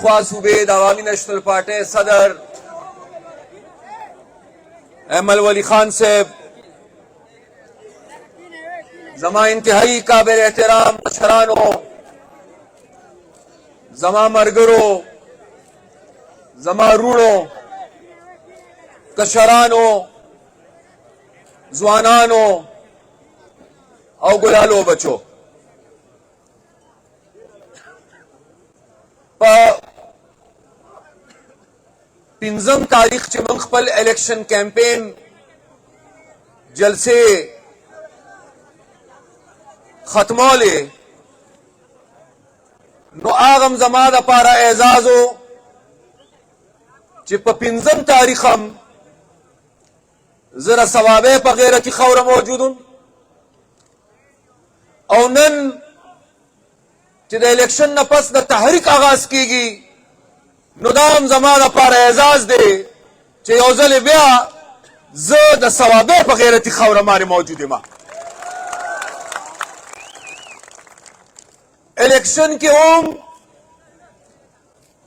پختونخوا صوبے عوامی national party صدر ایمل ولی خان صاحب، زما انتہائی قابل احترام مشرانو، زما مرگرو، زما روڑو، کشرانو، زوانانو او گلالو بچو، پنځم تاریخ چې موږ خپل الیکشن کیمپین جلسے ختمولې، نو هغه زما دپاره اعزاز و چې په پنځم تاریخ هم زه ثوابې په غیرتي خوره موجود یم، او نن چې د الیکشن نه پس د تحریک آغاز کیږي، نو دا هم زما دپاره اعزاز دی چې یو ځل بیا زه د ثوابې په غیرتي خوره باندې موجود یم. الیکشن کې هم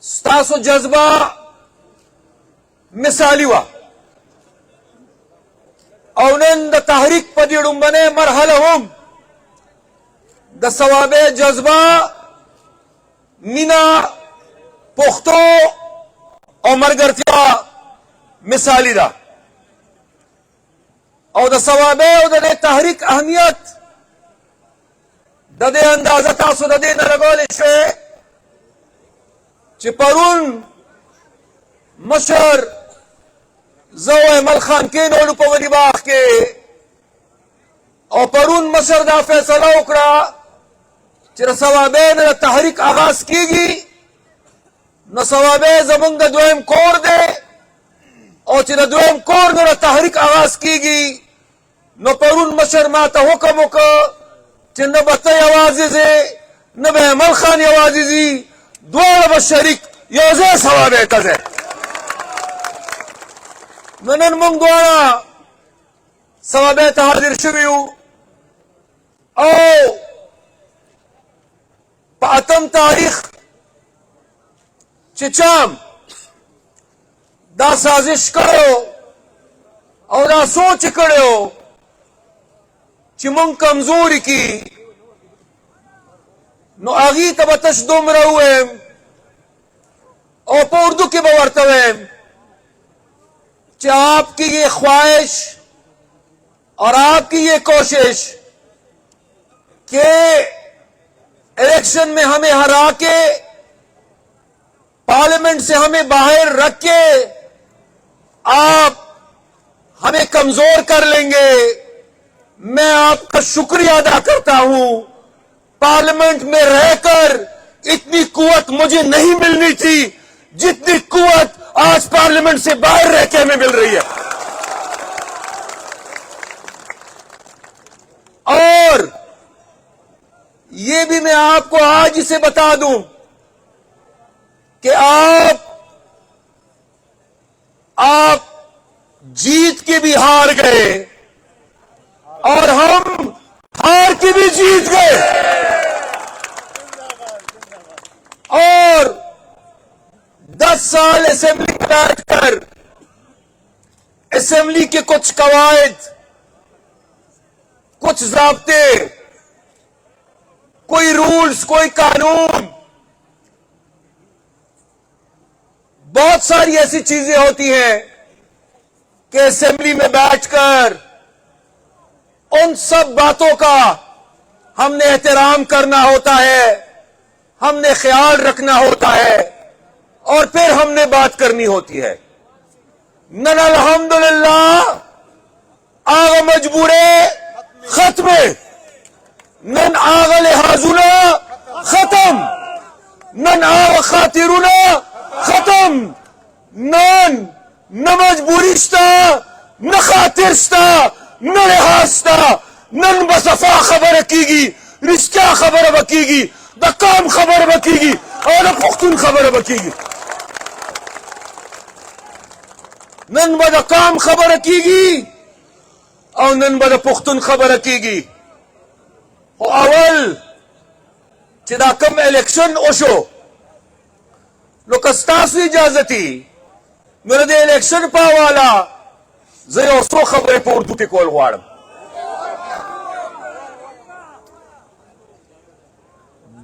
ستاسو جذبه مثالي وه، او نن د تحریک په دې ډومبنۍ مرحله هم د ثوابې جذبه، مینا، پښتو او مرګرتیا مثالي ده، او د ثوابې او د دې تحریک اهمیت د دې اندازه تاسو د دې نه لګولی شئ چې پرون مشر زه او ایمل خان کېنولو په ولي باغ کې، او پرون مشر دا فیصله وکړه چې د ثوابې نه د تحریک آغاز کیږي، نو ثوابې زمونږ د دویم کور دی، او چې د دویم کور نه د تحریک آغاز کیږي، نو پرون مشر ما ته حکم وکړ چې نه به ته یوازې ځې، نه به ایمل خان یوازې ځي، دواړه به شریک یو ځای ثوابې ته ځئ. نو نن موږ دواړه ثوابې ته حاضر شوي یو، او په 8 تاریخ چې چام دا سازش کړو او دا سوچ کړو چې مونږ کمزوري کی، نو هغې ته به تش دومره ووایم او په اردو کې به ورته وایم کہ آپ کی یہ خواہش اور آپ کی یہ کوشش کہ الیکشن میں ہمیں ہرا کے پارلیمنٹ سے ہمیں باہر رکھ کے آپ ہمیں کمزور کر لیں گے، میں آپ کا شکریہ ادا کرتا ہوں. پارلیمنٹ میں رہ کر اتنی قوت مجھے نہیں ملنی تھی جتنی قوت آج پارلیمنٹ سے باہر رہ کے ہمیں مل رہی ہے. اور یہ بھی میں آپ کو آج اسے بتا دوں کہ آپ جیت کے بھی ہار گئے اور ہم ہار کے بھی جیت گئے، اور 10 سال اسمبلی میں بیٹھ کر اسمبلی کے کچھ قواعد، کچھ ضابطے، کوئی رولز، کوئی قانون، بہت ساری ایسی چیزیں ہوتی ہیں کہ اسمبلی میں بیٹھ کر ان سب باتوں کا ہم نے احترام کرنا ہوتا ہے، ہم نے خیال رکھنا ہوتا ہے، اور پھر ہم نے بات کرنی ہوتی ہے. نن الحمدللہ آغا مجبورے ختم، نن آغا لحاظنا ختم، نن آغا خاطرنا ختم، نن نہ مجبوری شتا، نہ خاطر شتا، نہ لحاظ شتا، نن بصفا خبر کیگی، رشتہ خبر بکیگی، دا کام خبر بکیگی، اور دا پختون خبر بکیگی. نن با دا کام خبر کیگی او نن با دا پختون خبر کیگی. او اول چې دا کم الیکشن وشو، نو kas taasu ijazati mera de election pawala zai oso khabare pe urdu ke kol gwaadam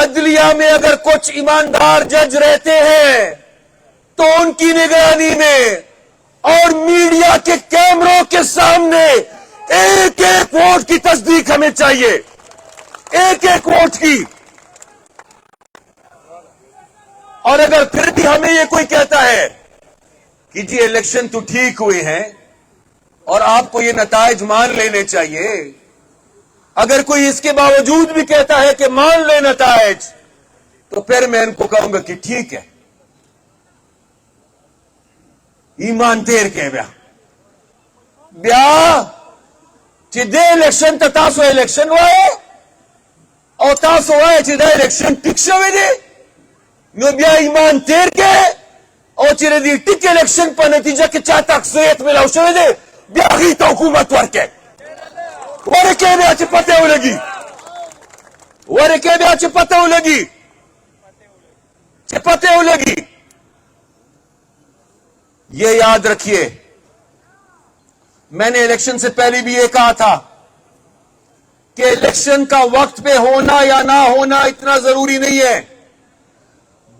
عدلیہ میں اگر کچھ ایماندار جج رہتے ہیں تو ان کی نگرانی میں اور میڈیا کے کیمروں کے سامنے ایک ایک ووٹ کی تصدیق ہمیں چاہیے، ایک ایک ووٹ کی۔ اور اگر پھر بھی ہمیں یہ کوئی کہتا ہے کہ جی الیکشن تو ٹھیک ہوئے ہیں اور آپ کو یہ نتائج مان لینے چاہیے، اگر کوئی اس کے باوجود بھی کہتا ہے کہ مان لے نتائج، تو پھر میں ان کو کہوں گا کہ ٹھیک ہے، ایمان تیر کے بیا چې دې الیکشن ته تاسو الیکشن وایي او تاسو وایي چې دا الیکشن ټیک شوی دی، نو بیا ایمان تیر کې او چې د دې ټیک الیکشن په نتیجه کې چاته اکثریت ملاو شوی دی، بیا هغې ته حکومت ورکړئ، ورکړئ بیا چې پته ولګي، ورکړئ بیا چې پته ولګي، چې پته ولګي۔ یہ یاد رکھیے، میں نے الیکشن سے پہلے بھی یہ کہا تھا کہ الیکشن کا وقت پہ ہونا یا نہ ہونا اتنا ضروری نہیں ہے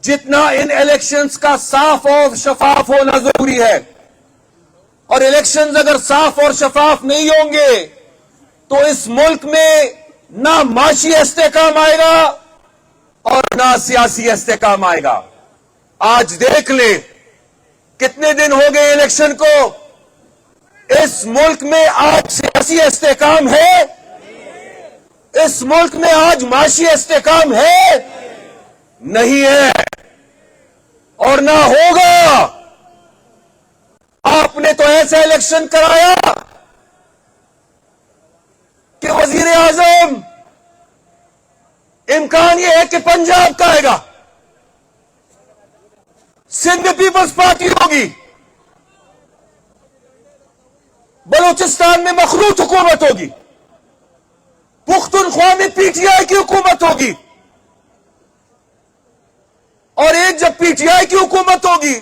جتنا ان الیکشنز کا صاف اور شفاف ہونا ضروری ہے۔ اور الیکشنز اگر صاف اور شفاف نہیں ہوں گے تو اس ملک میں نہ معاشی استحکام آئے گا اور نہ سیاسی استحکام آئے گا۔ آج دیکھ لیں کتنے دن ہو گئے الیکشن کو، اس ملک میں آج سیاسی استحکام ہے؟ اس ملک میں آج معاشی استحکام ہے؟ نہیں ہے اور نہ ہوگا۔ آپ نے تو ایسا الیکشن کرایا کہ وزیر اعظم امکان یہ ہے کہ پنجاب کا آئے گا، سندھ پیپلز پارٹی ہوگی، بلوچستان میں مخلوط حکومت ہوگی، پختونخوا میں پی ٹی آئی کی حکومت ہوگی، اور ایک جب پی ٹی آئی کی حکومت ہوگی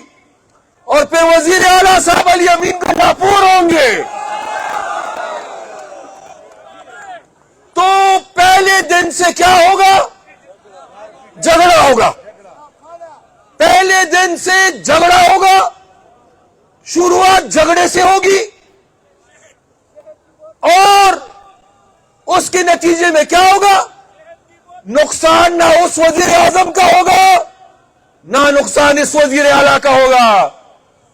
اور پھر وزیر اعلیٰ صاحب علی امین گنڈاپور ہوں گے، تو پہلے دن سے کیا ہوگا؟ جھگڑا ہوگا، پہلے دن سے جھگڑا ہوگا، شروعات جھگڑے سے ہوگی اور اس کے نتیجے میں کیا ہوگا؟ نقصان نہ اس وزیر اعظم کا ہوگا نہ نقصان اس وزیر اعلیٰ کا ہوگا،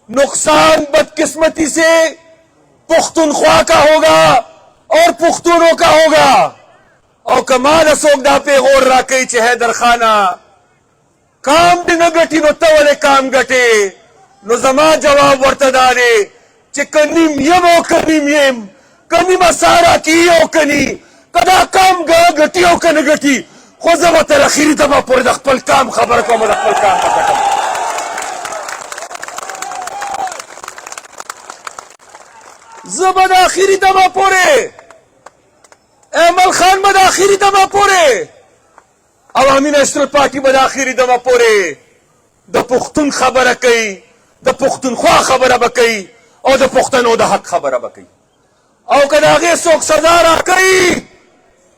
نقصان بدقسمتی سے پختونخوا کا ہوگا اور پختونوں کا ہوگا۔ اور کمال اسوک دا پہ غور را کئی چہ حیدر خانہ کام دی نگٹی نو تولے کام گٹے نو زمان جواب ورتدارے چہ کنیم یم او کنیم یم کنیم سارا کی او کنی کدا کام گا گٹی او کن گٹی خوزم تر اخیری دما پوری دخ پل کام خبر کو مدخ پل کام گٹا۔ زبد آخری دما پورے ایمل خان بد آخری دما پورے عوامی نیشنل پارٹی بد آخری دما پورے دا پختون خبر کئی دا پختونخوا خبر بکئی اور دا پختنو دا حق خبر بکئی او کدا آگے سوک سزا را کئی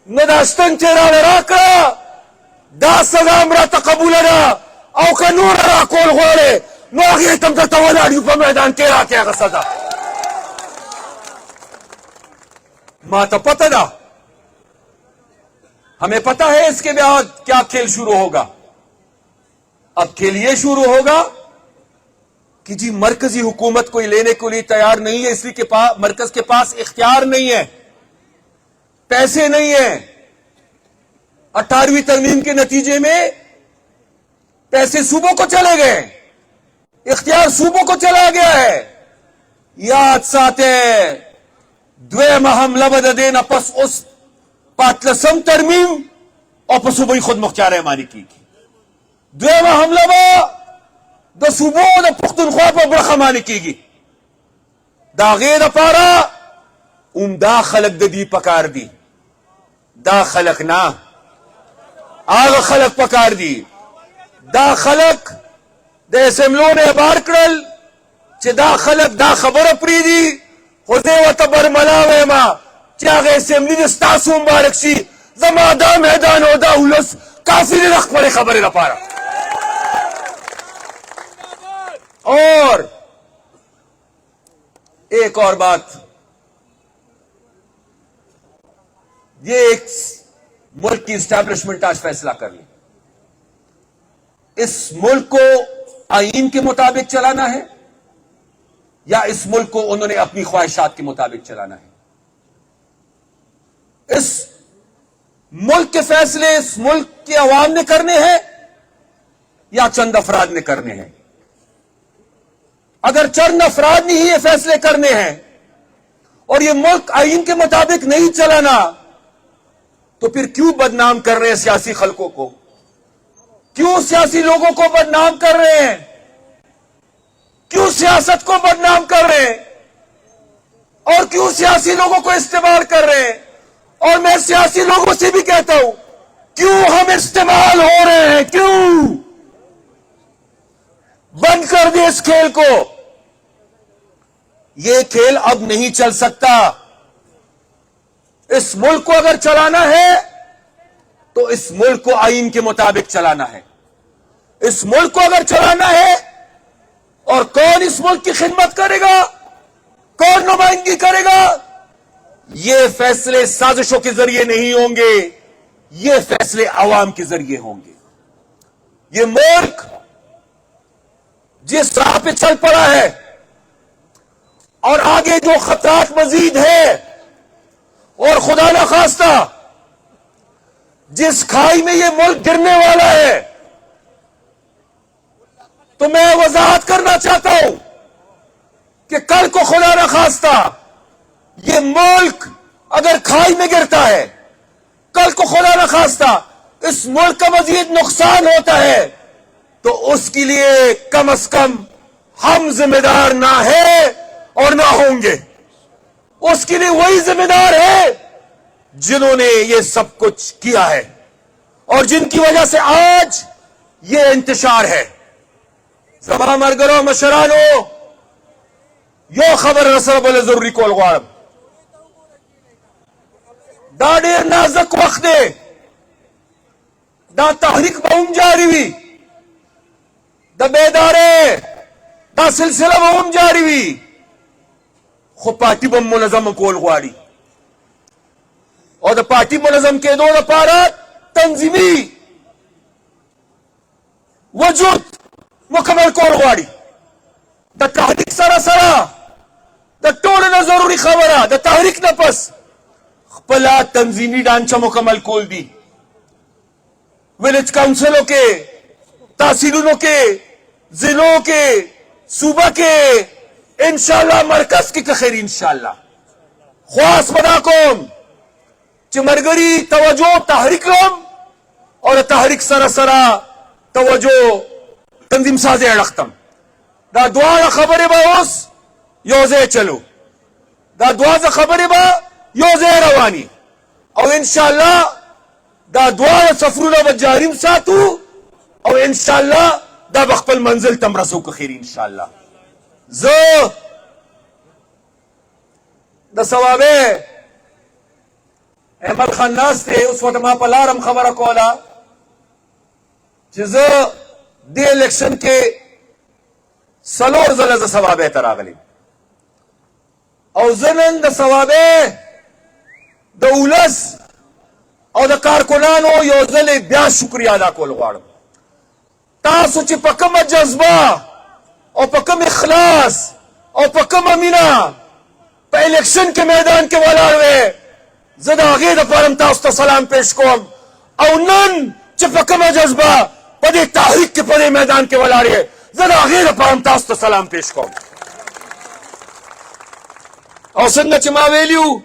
نداشتن چیرا را کرا دا سزا امرا تقبول را او کا نور را کول غورے نو آگے تم تا تولاریو پا میدان تیرا کیا گا سزا ما تا پتہ دا، ہمیں پتہ ہے اس کے بعد کیا کھیل شروع ہوگا۔ اب کھیل یہ شروع ہوگا کہ جی مرکزی حکومت کوئی لینے کو لیے تیار نہیں ہے، اس لیے کہ مرکز کے پاس اختیار نہیں ہے، پیسے نہیں ہیں۔ 18ویں ترمیم کے نتیجے میں پیسے صوبوں کو چلے گئے، اختیار صوبوں کو چلا گیا ہے۔ یاد ساتے دویم حملہ بدا دینا پس اس پاتلسم ترمیم اور پس صوبوی خود مختار مانی کی دویم حملہ با دا صوبوں دا پختونخوا پر برخمانی کی گی دا غیر پارا دا خلق دا دی پکار دی دا خلق نا آغا خلق پکار دی دا خلق دا اسمبلوں نے بار کرل چه دا خلق دا خبر پری دی خوزے و تبر ملاوے ما چه آغا اسمبلی دستا سو مبارک شی زما دا میدان و دا اولس کافی رخ پڑے خبر لپارا. اور ایک اور بات، یہ ایک ملک کی اسٹیبلشمنٹ آج فیصلہ کر لی، اس ملک کو آئین کے مطابق چلانا ہے یا اس ملک کو انہوں نے اپنی خواہشات کے مطابق چلانا ہے. اس ملک کے فیصلے اس ملک کے عوام نے کرنے ہیں یا چند افراد نے کرنے ہیں؟ اگر چند افراد نے ہی یہ فیصلے کرنے ہیں اور یہ ملک آئین کے مطابق نہیں چلانا، تو پھر کیوں بدنام کر رہے ہیں سیاسی خلقوں کو؟ کیوں سیاسی لوگوں کو بدنام کر رہے ہیں؟ کیوں سیاست کو بدنام کر رہے ہیں؟ اور کیوں سیاسی لوگوں کو استعمال کر رہے ہیں؟ اور میں سیاسی لوگوں سے بھی کہتا ہوں، کیوں ہم استعمال ہو رہے ہیں؟ کیوں؟ بند کر دیں اس کھیل کو. یہ کھیل اب نہیں چل سکتا. اس ملک کو اگر چلانا ہے تو اس ملک کو آئین کے مطابق چلانا ہے. اس ملک کو اگر چلانا ہے، اور کون اس ملک کی خدمت کرے گا، کون نمائندگی کرے گا، یہ فیصلے سازشوں کے ذریعے نہیں ہوں گے، یہ فیصلے عوام کے ذریعے ہوں گے. یہ ملک جس راہ پہ چل پڑا ہے اور آگے جو خطرات مزید ہے، اور خدا نخواستہ جس کھائی میں یہ ملک گرنے والا ہے، تو میں وضاحت کرنا چاہتا ہوں کہ کل کو خدا نخواستہ یہ ملک اگر کھائی میں گرتا ہے، کل کو خدا نخواستہ اس ملک کا مزید نقصان ہوتا ہے، تو اس کے لیے کم از کم ہم ذمہ دار نہ ہیں اور نہ ہوں گے. اس کے لیے وہی ذمہ دار ہے جنہوں نے یہ سب کچھ کیا ہے اور جن کی وجہ سے آج یہ انتشار ہے. زما مرگرو مشرانو، یو خبر رسول بل ضروری کول غواړم. دا ډیر نازک وخت دی، دا تحریک به هم جاری وي، دا بیدارې دا سلسله به هم جاری وي، خو پارټي به منظم کول غواړي. او د پارټي منظم کېدو لپاره تنظیمي وجود مکمل کول غواړي. د تحریک سره سره د ټولو نه ضروري خبره د تحریک نه پس خپله تنظیمي ډانچه مکمل کول دي. ویلیج کاؤنسلوں کے، تحصیلونوں کے، ضلعوں کے، صوبہ کے، انشاءاللہ مرکز کی کخیر انشاءاللہ خواست بدا کوم چې مرګري توجه تحریک لوم اور تحریک سره سره توجه تنظیم سازی اړختم. دا دواړه خبرې به اوس یو ځای چلو، دا دواړه خبرې به یو ځای رواني، او انشاءاللہ دا دواړه سفرونه به جاري ساتو، او انشاءاللہ دا بخپل منزل تم رسو کخیر انشاءاللہ. زه د ثوابه احمد خان ناس ته اوس وته ما په لارم خبره کوله چې زه دې الیکشن کې څلور ځله زه ثوابه ته راغلم، او زه نن د ثوابه د ولس او د کارکنانو یو ځل بیا شکریہ ادا کول غواړم. تاسو چې په کومه جذبه او په کوم اخلاص او په کومه مینه په الیکشن کې میدان کې ولاړ وې، زه د هغې دپاره تاسو ته سلام پیش کوم. او نن چې په کومه جذبه په دې تحریک کې په دې میدان کې ولاړ یې، زه د هغې دپاره تاسو ته سلام پیش کوم. او څنګه چې ما ویلیو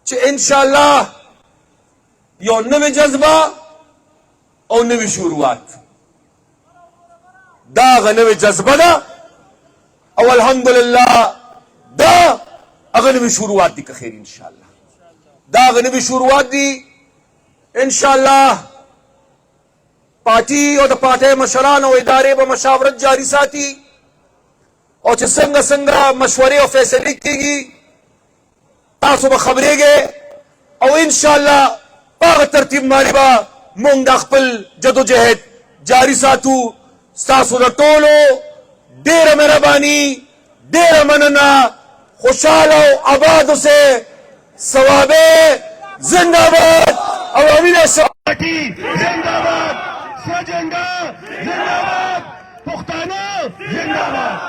چې انشاءاللہ یو نوې جذبه او نوې شروعات، دا هغه نوې جذبه ده، او الحمدلله دا هغه نوې شروعات دي که خیر انشاءالله. دا هغه نوې شروعات دي انشاءالله. پارټي او د پارټۍ مشران او ادارې به مشاورت جاری ساتي، او چې څنګه څنګه مشورې او فیصلې کېږي تاسو به خبرېږئ، او انشاءالله پاغ ترتیب مالبا مونږ د خپل جدوجہد جاری ساتو. ستاسو د ټولو ډیره مهرباني، ډیره مننه. خوشحال او آباد سے ثواب زندہ باد. عوامی پارٹی زندہ باد، سجندہ زندہ باد، پختانہ زندہ باد.